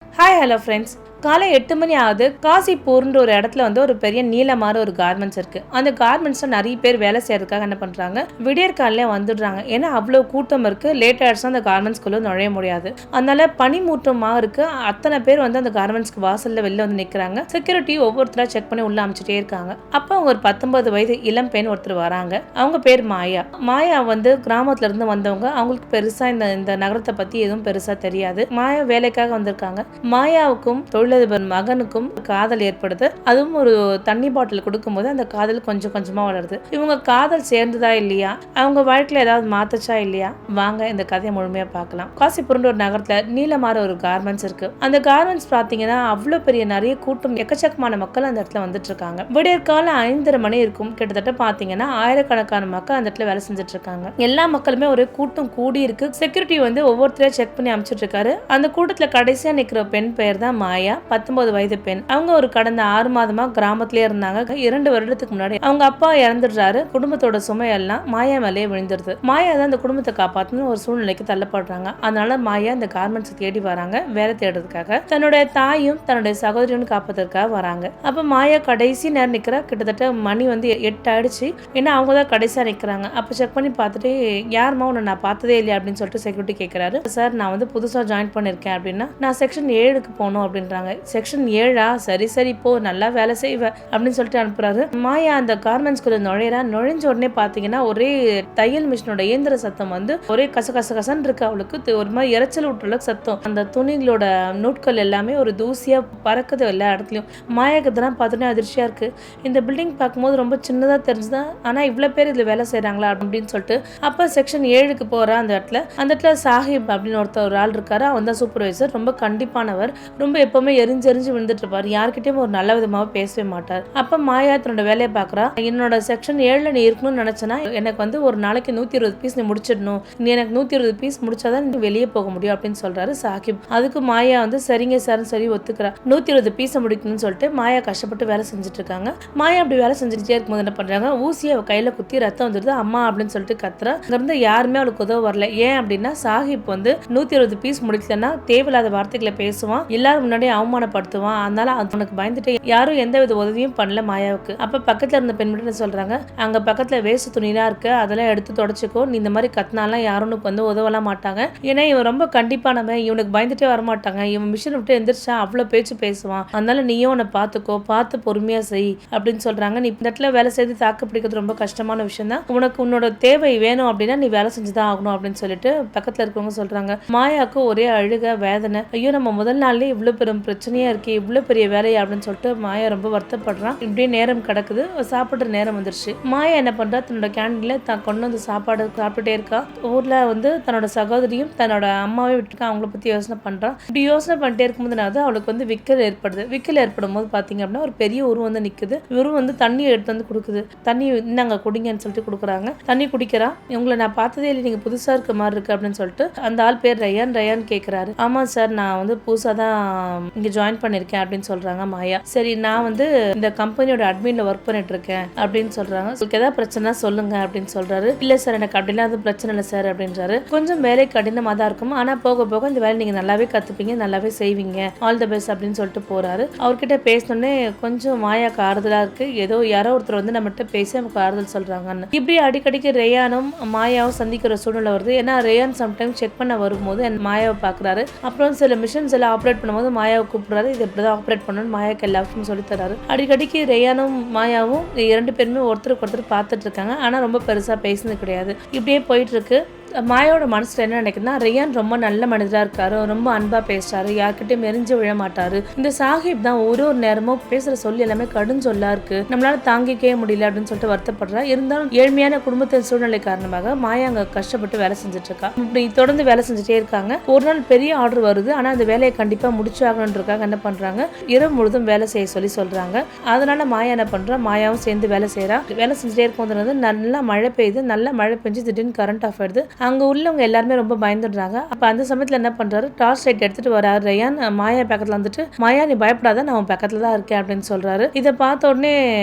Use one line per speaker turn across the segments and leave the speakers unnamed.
Hi hello friends. காலை 8 மணி ஆகுது. காசிப்பூர்ன்ற ஒரு இடத்துல ஒரு பெரிய நீளமான ஒரு கார்மெண்ட்ஸ் இருக்கு. அந்த கார்மெண்ட்ஸ்ல நிறைய பேர் வேலை செய்யறதுக்காக என்ன பண்றாங்க, விடியற்காலையிலே வந்துடுறாங்க. ஏன்னா அவ்வளோ கூட்டம் இருக்கு. லேட் ஆயிடுச்சுன்னா அந்த கார்மெண்ட்ஸ்குள்ள நுழைய முடியாது. அதனால பனிமூட்டமா இருக்கு. அத்தனை பேர் அந்த கார்மெண்ட்ஸ்க்கு வாசல்ல வெளில நிக்கிறாங்க. செக்யூரிட்டி ஒவ்வொருத்தரா செக் பண்ணி உள்ள அமைச்சிட்டே இருக்காங்க. அப்போ அவங்க ஒரு 19 வயது இளம் பெண் ஒருத்தர் வராங்க. அவங்க பேர் மாயா. மாயா கிராமத்துல இருந்து வந்தவங்க. அவங்களுக்கு பெருசா இந்த நகரத்தை பத்தி எதுவும் பெருசா தெரியாது. மாயா வேலைக்காக வந்திருக்காங்க. மாயாவுக்கும் தொழிலதிபர் மகனுக்கும் காதல் ஏற்படுது. அதுவும் ஒரு தண்ணி பாட்டில் கொடுக்கும்போது அந்த காதல் கொஞ்சம் கொஞ்சமா வளருது. இவங்க காதல் சேர்ந்ததா இல்லையா, அவங்க வாழ்க்கையில ஏதாவது மாத்தச்சா இல்லையா, வாங்க இந்த கதையை முழுமையா பார்க்கலாம். காசிபுரம் ஒரு நகரத்துல நீளமான ஒரு கார்மெண்ட்ஸ் இருக்கு. அந்த கார்மெண்ட்ஸ் பாத்தீங்கன்னா அவ்வளவு பெரிய நிறைய கூட்டம், எக்கச்சக்கமான மக்கள் அந்த இடத்துல வந்துட்டு இருக்காங்க. விடியற்கால 5:30 மணி இருக்கும். கிட்டத்தட்ட பாத்தீங்கன்னா ஆயிரக்கணக்கான மக்கள் அந்த இடத்துல வேலை செஞ்சுட்டு இருக்காங்க. எல்லா மக்களுமே ஒரு கூட்டம் கூடி இருக்கு. செக்யூரிட்டி ஒவ்வொருத்தரையும் செக் பண்ணி அமைச்சிட்டு இருக்காரு. அந்த கூட்டத்துல கடைசியா நிக்கிற பெண் பெயர் தான் மாயா. 19 வயது பெண். அவங்க ஒரு கடந்த 6 மாதமா கிராமத்திலே இருந்தாங்க. 2 வருடத்துக்கு முன்னாடி அவங்க அப்பா இறந்துடுறாரு. குடும்பத்தோட சுமையெல்லாம் மாயா மேலே விழுந்துருது. மாயா தான் அந்த குடும்பத்தை காப்பாற்றணும் ஒரு சூழ்நிலைக்கு தள்ளப்படுறாங்க. அதனால மாயா இந்த கார்மெண்ட்ஸ் தேடி வராங்க. வேலை தேடுறதுக்காக தன்னுடைய தாயும் தன்னுடைய சகோதரியும் காப்பதற்காக வராங்க. அப்ப மாயா கடைசி நேரம் நிக்கிறா. கிட்டத்தட்ட மணி 8 ஆயிடுச்சு. ஏன்னா அவங்க தான் கடைசியா நிக்கிறாங்க. அப்ப செக் பண்ணி பார்த்துட்டு, யாருமா உன்னை நான் பார்த்ததே இல்லையா அப்படின்னு சொல்லிட்டு செக்யூரிட்டி கேட்கிறாரு. சார், நான் புதுசா ஜாயின் பண்ணிருக்கேன் அப்படின்னா, நான் செக்ஷன் 7க்கு போகணும் அப்படின்றாங்க. செக்ஷன் 7ஆ? சரி சரி போ, நல்லா வேலை செய்வ அப்படின்னு சொல்லிட்டு அனுப்புறாரு. மாயா அந்த கார்மெண்ட்ஸ்குள்ள நுழைஞ்ச உடனே பாத்தீங்கன்னா ஒரே தையல் மிஷினோட இயந்திர சத்தம் ஒரே கசகசன்னு இருக்கு. அவளுக்கு ஒரு மாதிரி இறைச்சல் விட்டுள்ள சத்தம். அந்த துணிகளோட நூட்கள் எல்லாமே ஒரு தூசியா பறக்குது எல்லா இடத்துலயும். மாயாக்கு இதெல்லாம் பார்த்தோன்னே அதிர்ச்சியா இருக்கு. இந்த பில்டிங் பார்க்கும்போது ரொம்ப சின்னதா தெரிஞ்சுதான், ஆனா இவ்வளவு பேர் இதுல வேலை செய்யறாங்களா அப்படின்னு சொல்லிட்டு அப்ப செக்ஷன் 7க்கு போறா. அந்த இடத்துல சாஹிப் அப்படின்னு ஒரு ஆள் இருக்காரு. அவன் தான் சூப்பர்வைசர். ரொம்ப கண்டிப்பானவர். ரொம்ப எப்பவுமே எரிஞ்சு விழுந்துட்டு இருப்பாரு. யார்கிட்டயும் ஒரு நல்ல விதமாக பேசவே மாட்டார். அப்ப மாயா தன்னோட வேலையை பாக்குறா. என்னோட செக்ஷன் 7ல நீ இருக்கணும்னு நினைச்சனா எனக்கு ஒரு நாளைக்கு 120 பீஸ் நீ முடிச்சிடணும். நீ எனக்கு 120 பீஸ் முடிச்சாதான் நீ வெளியே போக முடியும் அப்படின்னு சொல்றாரு சாஹிப். அதுக்கு மாயா சரிங்க சார் சரி ஒத்துக்கிறா. 120 பீஸை முடிக்கணும்னு சொல்லிட்டு மாயா கஷ்டப்பட்டு வேலை செஞ்சுட்டு இருக்காங்க. மாயா அப்படி வேலை செஞ்சுட்டே இருக்கும்போது என்ன பண்றாங்க, ஊசியை அவ கையில குத்தி ரத்தம் வந்துடுது. அம்மா அப்படின்னு சொல்லிட்டு கத்துறா. அங்க இருந்து யாருமே அவளுக்கு உதவ வரல. ஏன் அப்படின்னா சாஹிப் 120 பீஸ் முடிக்கலன்னா தேவையில்லாத வார்த்தைகளை பேசுவான், எல்லாரும் முன்னாடி அவமானப்படுத்துவான். அதனால அவனுக்கு பயந்துட்டு யாரும் எந்த வித உதவியும் பண்ணல மாயாவுக்கு. அப்ப பக்கத்துல இருந்த பெண்மணி சொல்றாங்க, அங்க பக்கத்துல வேஸ்ட் துணிலாம் இருக்கு, அதெல்லாம் எடுத்து தொடச்சுக்கோ. நீ இந்த மாதிரி கத்தினாலாம் யாரும் உதவலாம் மாட்டாங்க. ஏன்னா இவன் ரொம்ப கண்டிப்பானவன், இவனுக்கு பயந்துட்டே வரமாட்டாங்க. இவன் மிஷின் விட்டு எந்திரிச்சா அவ்வளவு பேச்சு பேசுவான். அதனால நீயும் உன்னை பாத்துக்கோ, பார்த்து பொறுமையா செய் அப்படின்னு சொல்றாங்க. நீ இந்த இடத்துல வேலை செய்து தாக்கு பிடிக்கிறது ரொம்ப கஷ்டமான விஷயம் தான். உனக்கு உன்னோட தேவை வேணும் அப்படின்னா நீ வேலை செஞ்சுதான் ஆகணும் அப்படின்னு சொல்லிட்டு பக்கத்துல இருக்கவங்க சொல்றாங்க. மாயாவுக்கு ஒரே அழுக வேதனை. ஐயோ, நம்ம முதல் நாள்லயே இவ்வளவு பெரும் பிரச்சனையா இருக்கு, இவ்வளவு பெரிய வேலை அப்படின்னு சொல்லிட்டு மாயா ரொம்ப வருத்தப்படுறான். இப்படியே நேரம் கிடக்குது. சாப்பிடுற நேரம் வந்துருச்சு. மாயா என்ன பண்றா, தன்னோட கேண்டீன்ல தான் கொண்டு வந்து சாப்பாடு சாப்பிட்டுட்டே இருக்கா. ஊர்ல தன்னோட சகோதரியும் தன்னோட அம்மாவே விட்டுருக்கா. அவங்கள பத்தி யோசனை பண்றான். இப்படி யோசனை பண்ணிட்டே இருக்கும்போது அவளுக்கு விக்கல் ஏற்படுது. விக்கல் ஏற்படும் போது பாத்தீங்க அப்படின்னா ஒரு பெரிய உருவம் நிக்குது. இவரும் தண்ணி எடுத்து கொடுக்குது. தண்ணி இன்னாங்க குடிங்கன்னு சொல்லிட்டு கொடுக்குறாங்க. தண்ணி குடிக்கிறா. இவங்களை நான் பார்த்ததே இல்லை, நீங்க புதுசா இருக்க மாதிரி இருக்கு அப்படின்னு சொல்லிட்டு அந்த ஆள் பேர் ரயான் கேட்கிறாரு. ஆமா சார், நான் புதுசா தான் இங்க ஜாயின் பண்ணிருக்கேன் அப்படின்னு சொல்றாங்க மாயா. சரி, நான் இந்த கம்பெனியோட அட்மின்ல ஒர்க் பண்ணிட்டு இருக்கேன் அப்படின்னு சொல்றாங்க. உங்களுக்கு ஏதாவது பிரச்சனை சொல்லுங்க அப்படின்னு சொல்றாரு. இல்ல சார், எனக்கு அப்படிலாம் எதுவும் பிரச்சனை இல்லை சார் அப்படின்றாரு. கொஞ்சம் வேலை கடினமா தான் இருக்கும், ஆனா போக போக இந்த வேலை நீங்க நல்லாவே கத்துப்பீங்க, நல்லாவே செய்வீங்க, ஆல் தி பெஸ்ட் அப்படின்னு சொல்லிட்டு போறாரு. அவர்கிட்ட பேசணுன்னே கொஞ்சம் மாயாக்கு ஆறுதலா இருக்கு. ஏதோ யாரோ ஒருத்தர் நம்மகிட்ட பேசி நமக்கு ஆறுதல் சொல்றாங்கன்னு. இப்படி அடிக்கடிக்கு ரேயானும் மாயாவும் சந்திக்கிற சூழ்நிலை வருது. ஏன்னா ரேயான் சம்டைம் செக் பண்ண வரும்போது மாயாவை பாக்குறாரு. அப்புறம் சில மிஷின்ஸ் எல்லாம் ஆப்ரேட் பண்ணும்போது மாயாவை கூப்பிடுறாரு. இது இப்படிதான் ஆப்ரேட் பண்ணணும், மாயாக்கு எல்லா விஷயமும் சொல்லி தராரு. அடிக்கடிக்கு ரேயானும் மாயாவும் 2 பேருமே ஒருத்தருக்கு ஒருத்தர் பார்த்துட்டு இருக்காங்க. ஆனா ரொம்ப பெருசா பேசுனது கிடையாது. இப்படியே போயிட்டு இருக்கு. மாயாவோட மனசுல என்ன நினைக்குதுன்னா, ரேயான் ரொம்ப நல்ல மனிதரா இருக்காரு, ரொம்ப அன்பா பேசுறாரு, யார்கிட்டயும் எரிஞ்சு விழ மாட்டாரு. இந்த சாஹிப் தான் ஒரு நேரமும் பேசுற சொல்லி எல்லாமே கடும் சொல்லா இருக்கு, நம்மளால தாங்கிக்கவே முடியல அப்படின்னு சொல்லிட்டு வருத்தப்படுறா. இருந்தாலும் ஏழ்மையான குடும்பத்தின் சூழ்நிலை காரணமாக மாயா அங்க கஷ்டப்பட்டு வேலை செஞ்சுட்டு இருக்கா. இப்படி தொடர்ந்து வேலை செஞ்சுட்டே இருக்காங்க. ஒரு நாள் பெரிய ஆர்டர் வருது. ஆனா அந்த வேலையை கண்டிப்பா முடிச்சாகணுன்றதுக்காக என்ன பண்றாங்க, இரவு முழுதும் வேலை செய்ய சொல்றாங்க. அதனால மாயா என்ன பண்றா, மாயாவும் சேர்ந்து வேலை செய்யறா. வேலை செஞ்சுட்டே இருக்கும்போது நல்லா மழை பெய்யுது. நல்லா மழை பெஞ்சு திடீர்னு கரண்ட் ஆஃப் ஆயிடுது. அங்க உள்ளவங்க எல்லாருமே ரொம்ப பயந்துடுறாங்க. அப்ப அந்த சமயத்துல என்ன பண்றாரு, டார்ச் லைட் எடுத்துட்டு வராரு ரயான். மாயா பக்கத்துல மாயா நீ பயப்படாத, நான் உன் பக்கத்துல தான் இருக்கேன் அப்படின்னு சொல்றாரு. இதை பார்த்த உடனே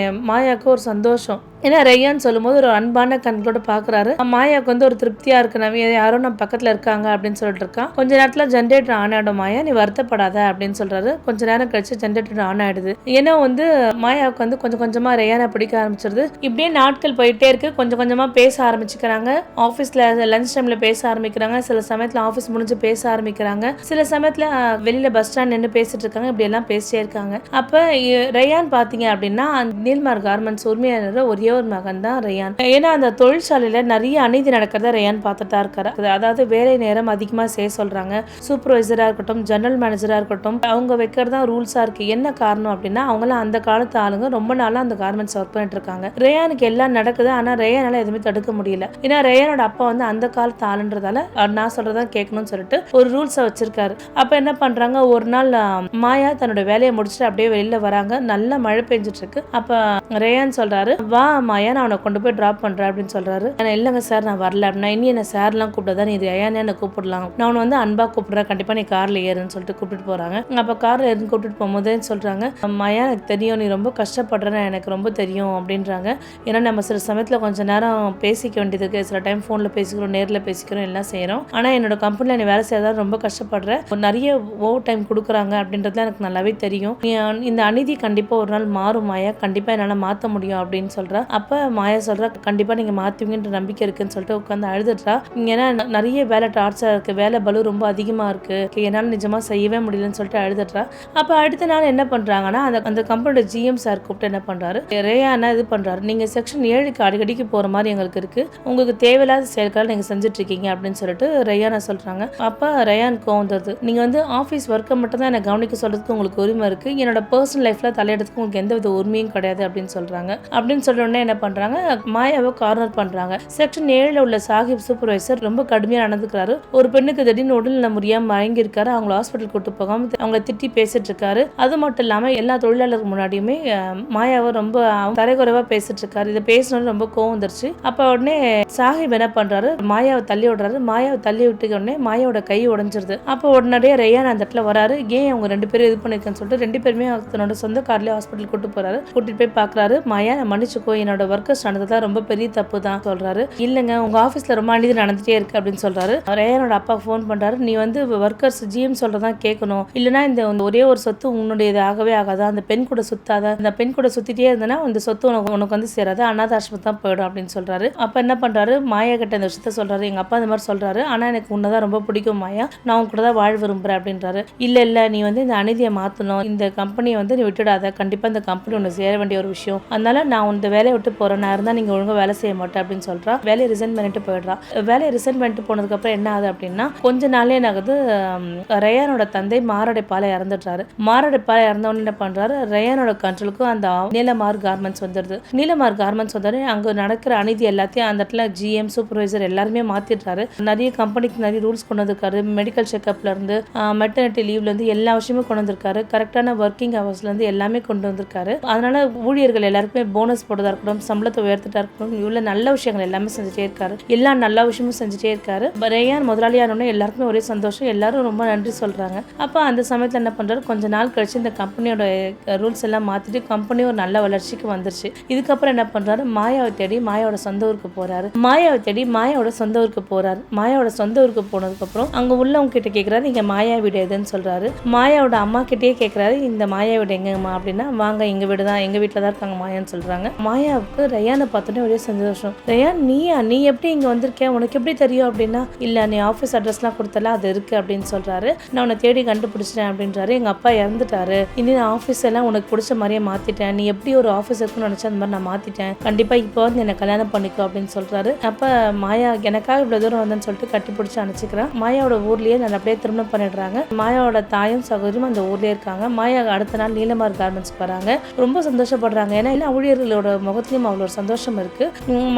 மாயாவுக்கு ஒரு சந்தோஷம். ஏன்னா ரேயான் சொல்லும்போது ஒரு அன்பான கண்களோட பாக்குறாரு. மாயாவுக்கு வந்து ஒரு திருப்தியா இருக்கு, நம்ம யாரும் நம்ம பக்கத்துல இருக்காங்க அப்படின்னு சொல்லிட்டு இருக்கான். கொஞ்ச நேரத்துல ஜென்ரேட்டர் ஆன் ஆயிடும். மாயா நீ வருத்தப்படாத அப்படின்னு சொல்றாரு. கொஞ்ச நேரம் கழிச்சு ஜென்ரேட்டர் ஆன் ஆயிடுது. ஏன்னா வந்து மாயாவுக்கு வந்து கொஞ்சம் கொஞ்சமா ரேயானை பிடிக்க ஆரம்பிச்சிருது. இப்படியே நாட்கள் போயிட்டே இருக்கு. கொஞ்சம் கொஞ்சமா பேச ஆரம்பிச்சுக்கிறாங்க. ஆஃபீஸில் லஞ்ச் டைமில் பேச ஆரம்பிக்கிறாங்க. சில சமயத்தில் ஆஃபீஸ் முடிஞ்சு பேச ஆரம்பிக்கிறாங்க. சில சமயத்தில் வெளியில் பஸ் ஸ்டாண்ட் நின்று பேசிட்டு இருக்காங்க. இப்படி எல்லாம் பேசிட்டே இருக்காங்க. அப்போ ரேயான் பார்த்தீங்க அப்படின்னா நீல்மார் கார்மெண்ட்ஸ் உரிமையாளர் ஒரே ஒரு மகன் தான் ரேயான். ஏன்னா அந்த தொழிற்சாலையில் நிறைய அநீதி நடக்கிறத ரேயான் பார்த்துட்டு தான் இருக்காரு. அதாவது வேலை நேரம் அதிகமாக செய்ய சொல்கிறாங்க. சூப்பர்வைசராக இருக்கட்டும், ஜெனரல் மேனேஜராக இருக்கட்டும், அவங்க வைக்கிறதா ரூல்ஸாக இருக்குது. என்ன காரணம் அப்படின்னா அவங்களாம் அந்த காலத்து ஆளுங்க ரொம்ப நாளாக அந்த கார்மெண்ட்ஸ் ஒர்க் பண்ணிட்டு இருக்காங்க. ரேயானுக்கு எல்லாம் நடக்குது. ஆனால் ரேயானால எதுவுமே தடுக்க முடியல. ஏன்னா ரேயானோட அப்பா வந்து அந்த காலத்து ஆளுன்றதால நான் சொல்றதா கேட்கணும்னு சொல்லிட்டு ஒரு ரூல்ஸை வச்சிருக்காரு. அப்ப என்ன பண்றாங்க, ஒரு நாள் மாயா தன்னோட வேலையை முடிச்சுட்டு அப்படியே வெளியில வராங்க. நல்ல மழை பெஞ்சிட்டு இருக்கு. அப்ப ரேயான் சொல்றாரு, வா மாயா நான் அவனை கொண்டு போய் டிராப் பண்றேன் அப்படின்னு சொல்றாரு. இல்லங்க சார் நான் வரல அப்படின்னா, இனி என்ன சார்லாம் கூப்பிடாதான், நீ ரேயானே என்ன கூப்பிடலாம், நான் அவனை வந்து அன்பா கூப்பிடுறேன், கண்டிப்பா நீ கார்ல ஏறுன்னு சொல்லிட்டு கூப்பிட்டு போறாங்க. அப்ப கார்ல ஏறுன்னு கூப்பிட்டு போகும்போதே சொல்றாங்க, மாயா எனக்கு தெரியும் நீ ரொம்ப கஷ்டப்படுறேன்னு எனக்கு ரொம்ப தெரியும் அப்படின்றாங்க. ஏன்னா நம்ம சில சமயத்துல கொஞ்சம் நேரம் பேசிக்க வேண்டியது இருக்கு. சில டைம் ஃபோனில் பேசிக்கிறோம், நேரில் பேசிக்கிறோம், எல்லாம் செய்கிறோம். ஆனால் என்னோட கம்பெனியில் நீ வேலை செய்யறதா ரொம்ப கஷ்டப்படுறேன், நிறைய ஓவர் டைம் கொடுக்குறாங்க அப்படின்றதுல எனக்கு நல்லாவே தெரியும். இந்த அநீதி கண்டிப்பாக ஒரு நாள் மாறும் மாயா, கண்டிப்பாக என்னால் மாற்ற முடியும் அப்படின்னு சொல்கிறா. அப்போ மாயா சொல்கிறா, கண்டிப்பாக நீங்கள் மாற்றுவீங்கன்ற நம்பிக்கை இருக்குன்னு சொல்லிட்டு உட்காந்து அழுதுட்டா. ஏன்னா நிறைய வேலை டார்ச்சராக இருக்குது, வேலை பலு ரொம்ப அதிகமாக இருக்குது, என்னால் நிஜமாக செய்யவே முடியலன்னு சொல்லிட்டு அழுதுட்டா. அப்போ அடுத்த நாள் என்ன பண்ணுறாங்கன்னா அந்த கம்பெனியோட ஜிஎம் சார் கூப்பிட்டு என்ன பண்ணுறாரு, ரேயானா இது பண்ணுறாரு, நீங்கள் செக்ஷன் 7க்கு அடிக்கடிக்கு போகிற மாதிரி எங்களுக்கு இருக்குது, உங்களுக்கு தேவையில்லாத செயல்கள் நீங்க செஞ்சுட்டு இருக்கீங்க அப்படின்னு சொல்லிட்டு ரேயானை சொல்றாங்க. அப்ப ரேயான் கோவந்தது, நீங்க வந்து ஆஃபீஸ் ஒர்க்கை மட்டும் தான் எனக்கு கவனிக்க சொல்றதுக்கு உங்களுக்கு உரிமை இருக்கு, என்னோட பர்சனல் லைஃப்ல தலையிடறதுக்கு உங்களுக்கு எந்த வித உரிமையும் கிடையாது அப்படின்னு சொல்றாங்க. அப்படின்னு சொல்ற உடனே என்ன பண்றாங்க, மாயாவை கார்னர் பண்றாங்க. செக்ஷன் 7ல உள்ள சாஹிப் சூப்பர்வைசர் ரொம்ப கடுமையா நடந்துக்கிறாரு. ஒரு பெண்ணுக்கு திடீர்னு உடல்நல முடியாம மயங்கி இருக்காரு. அவங்கள ஹாஸ்பிட்டல் கூட்டு போகாம அவங்கள திட்டி பேசிட்டு இருக்காரு. அது மட்டும் இல்லாம எல்லா தொழிலாளருக்கு முன்னாடியுமே மாயாவை ரொம்ப தரைக்குறைவா பேசிட்டு இருக்காரு. இதை பேசணும்னு ரொம்ப கோவம் வந்துருச்சு. அப்ப உடனே சாஹிப் என்ன பண்றாரு, மாயாவை தள்ளி விடுறாரு. மாயாவை தள்ளி விட்டு உடனே மாயாவோட கை உடைஞ்சிருது. அப்போ உடனடியே ரேயான் அந்த இடத்துல வராரு. ஏன் அவங்க 2 பேரும் இது பண்ணிருக்கேன்னு சொல்லிட்டு 2 பேருமே தன்னோட சொந்த கார்லயே ஹாஸ்பிட்டல் கூட்டு போறாரு. கூட்டிட்டு போய் பாக்குறாரு. மாயா நான் மன்னிச்சுக்கோ, என்னோட ஒர்க்கர்ஸ் நடந்ததா ரொம்ப பெரிய தப்பு தான் சொல்றாரு. இல்லங்க உங்க ஆபீஸ்ல ரொம்ப அநீதி நடந்துட்டே இருக்கு அப்படின்னு சொல்றாரு. ரேயானோட அப்பா போன் பண்றாரு, நீ வந்து ஒர்க்கர்ஸ் ஜிஎம் சொல்றதான் கேட்கணும், இல்லைன்னா இந்த ஒரே ஒரு சொத்து உன்னுடையது ஆகவே ஆகாது, அந்த பெண் கூட சுத்தாத, அந்த பெண் கூட சுத்திட்டே இருந்தனா இந்த சொத்து உனக்கு வந்து சேராது, அனாதாசிரமம் தான் போயிடும் அப்படின்னு சொல்றாரு. அப்ப என்ன பண்றாரு, மாயா கிட்ட இந்த விஷயத்த சொல்றாரு. எங்க அப்பா இந்த மாதிரி சொல்றாரு, ஆனா எனக்கு உன்னதான் ரொம்ப பிடிக்கும் மாயா, நான் உன் கூட தான் வாழ விரும்புறேன் அப்படின்றாரு. இல்ல நீ வந்து இந்த அநீதியை மாத்தணும், இந்த கம்பெனியை வந்து நீ விட்டுடாத, கண்டிப்பா இந்த கம்பெனி ஒன்று சேர வேண்டிய ஒரு விஷயம், அதனால நான் இந்த வேலையை விட்டு போறேன், நான் இருந்தா நீங்க ஒழுங்கா வேலை செய்ய மாட்டேன் அப்படின்னு சொல்றா. வேலையை ரிசைன் பண்ணிட்டு போயிடுறா. வேலையை ரிசைன் பண்ணிட்டு போனதுக்கு அப்புறம் என்ன ஆகுது அப்படின்னா, கொஞ்ச நாளே என்ன ஆகுது, ரேயானோட தந்தை மாரடைப்பால இறந்துட்டாரு. மாரடைப்பால இறந்தவொன்னு என்ன பண்றாரு, ரேயானோட கண்ட்ரோலுக்கு அந்த நீலமார் கார்மெண்ட்ஸ் வந்துடுது. நீலமார் கார்மெண்ட்ஸ் வந்து அங்க நடக்கிற அநீதி எல்லாத்தையும் அந்த இடத்துல ஜிஎம் சூப்பர்வைசர் எல்லாருமே மாத்திடுறாரு. நிறைய கம்பெனிக்கு நிறைய ரூல்ஸ் கொண்டு வந்திருக்காரு. மெடிக்கல் செக்அப்ல இருந்து மெட்டர்னிட்டி லீவ்ல இருந்து எல்லா விஷயமும் கொண்டு வந்திருக்காரு. கரெக்டான ஒர்க்கிங் ஹவர்ஸ்ல இருந்து எல்லாமே கொண்டு வந்திருக்காரு. அதனால ஊழியர்கள் எல்லாருக்குமே போனஸ் போடுறதா இருக்கட்டும், சம்பளத்தை உயர்த்திட்டா இருக்கட்டும், இவ்வளவு நல்ல விஷயங்கள் எல்லாமே செஞ்சுட்டே இருக்காரு. எல்லா நல்ல விஷயமும் செஞ்சுட்டே இருக்காரு. ரேயான் முதலாளியானோட எல்லாருக்குமே ஒரே சந்தோஷம், எல்லாரும் ரொம்ப நன்றி சொல்றாங்க. அப்ப அந்த சமயத்துல என்ன பண்றாரு, கொஞ்ச நாள் கழிச்சு இந்த கம்பெனியோட ரூல்ஸ் எல்லாம் மாத்திட்டு கம்பெனி ஒரு நல்ல வளர்ச்சிக்கு வந்துருச்சு. இதுக்கப்புறம் என்ன பண்றாரு, மாயாவை தேடி மாயாவோட சொந்த ஊருக்கு போறாரு. மாயாவோட சொந்த ஊருக்கு போனதுக்கு அப்புறம் அங்க உள்ளவங்க கிட்ட கேக்குறாரு, நீங்க மாயா வீடு எதுன்னு சொல்றாரு. மாயாவோட அம்மா கிட்டே கேக்குறாரு, இந்த மாயா வீடு எங்கம்மா அப்படின்னா, வாங்க எங்க வீடு தான், எங்க வீட்டுல தான் இருக்காங்க மாயான்னு சொல்றாங்க. மாயாவுக்கு ரேயானை பார்த்தோன்னே ஒரே சந்தோஷம். ரேயான் நீ எப்படி இங்க வந்திருக்க, உனக்கு எப்படி தெரியும் அப்படின்னா, இல்ல நீ ஆஃபீஸ் அட்ரஸ்லாம் கொடுத்தல அது இருக்கு அப்படின்னு சொல்றாரு. நான் உன்னை தேடி கண்டுபிடிச்சிட்டேன் அப்படின்றாரு. எங்க அப்பா இறந்துட்டாரு, இனி நான் ஆஃபீஸ் எல்லாம் உனக்கு பிடிச்ச மாதிரியே மாத்திட்டேன், நீ எப்படி ஒரு ஆஃபீஸ் இருக்குன்னு நினைச்சா அந்த மாதிரி நான் மாத்திட்டேன், கண்டிப்பா இப்போ வந்து என்ன கல்யாணம் பண்ணிக்கோ அப்படின்னு சொல்றாரு. அப்ப மாயா எனக்காக இவ்வளவு தூரம் வந்தேன்னு சொல்லிட்டு கட்டி பிடிச்சி அனுப்பிச்சுக்கிறேன். மாயாவோட ஊர்லயே நான் அப்படியே திருமணம் பண்ணிடுறாங்க. மாயாவோட தாயும் சகோதரியும் அந்த ஊர்லயே இருக்காங்க. மாயா அடுத்த நாள் நீலமார் கார்மெண்ட்ஸ் வராங்க. ரொம்ப சந்தோஷப்படுறாங்க. ஏன்னா எல்லா ஊழியர்களோட முகத்திலையும் அவ்வளோ சந்தோஷம் இருக்கு.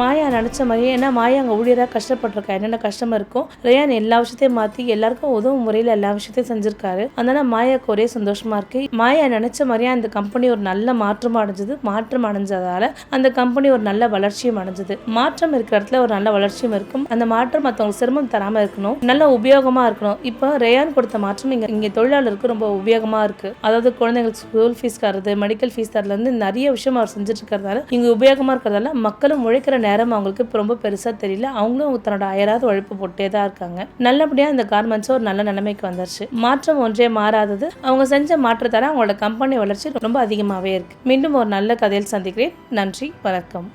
மாயா நினைச்ச மாதிரியே, ஏன்னா மாயா அங்க ஊழியரா கஷ்டப்பட்டிருக்கா, என்னென்ன கஷ்டம் இருக்கும், ரேயான் எல்லா விஷயத்தையும் மாத்தி எல்லாருக்கும் உதவும் முறையில எல்லா விஷயத்தையும் செஞ்சிருக்காரு. அதனால மாயாவுக்கு ஒரே சந்தோஷமா இருக்கு. மாயா நினைச்ச மாதிரியே அந்த கம்பெனி ஒரு நல்ல மாற்றம் அடைஞ்சதால அந்த கம்பெனி ஒரு நல்ல வளர்ச்சியும் அடைஞ்சது. மாற்றம் இருக்கிற இடத்துல ஒரு நல்ல வளர்ச்சியும் இருக்கும். அந்த மாற்றம் மற்றவங்க சிரமம் தராம இருக்கணும், நல்ல உபயோகமா இருக்கணும். இப்போ ரேயான் கொடுத்த மாற்றம் இங்க தொழிலாளருக்கு ரொம்ப உபயோகமா இருக்கு. அதாவது குழந்தைங்களுக்கு ஸ்கூல் ஃபீஸ் தரது, மெடிக்கல் ஃபீஸ் தரதுல இருந்து நிறைய விஷயம் அவர் செஞ்சுட்டு இருக்கிறதால இங்க உபயோகமாக இருக்கிறதால மக்களும் உழைக்கிற நேரம் அவங்களுக்கு ரொம்ப பெருசாக தெரியல. அவங்களும் தன்னோட அயராத உழைப்பு போட்டே தான் இருக்காங்க. நல்லபடியாக இந்த கார்மெண்ட்ஸ் ஒரு நல்ல நிலைமைக்கு வந்துருச்சு. மாற்றம் ஒன்றே மாறாதது. அவங்க செஞ்ச மாற்றத்தால அவங்களோட கம்பெனி வளர்ச்சி ரொம்ப அதிகமாகவே இருக்கு. மீண்டும் ஒரு நல்ல கதையில் சந்திக்கிறேன். நன்றி, வணக்கம்.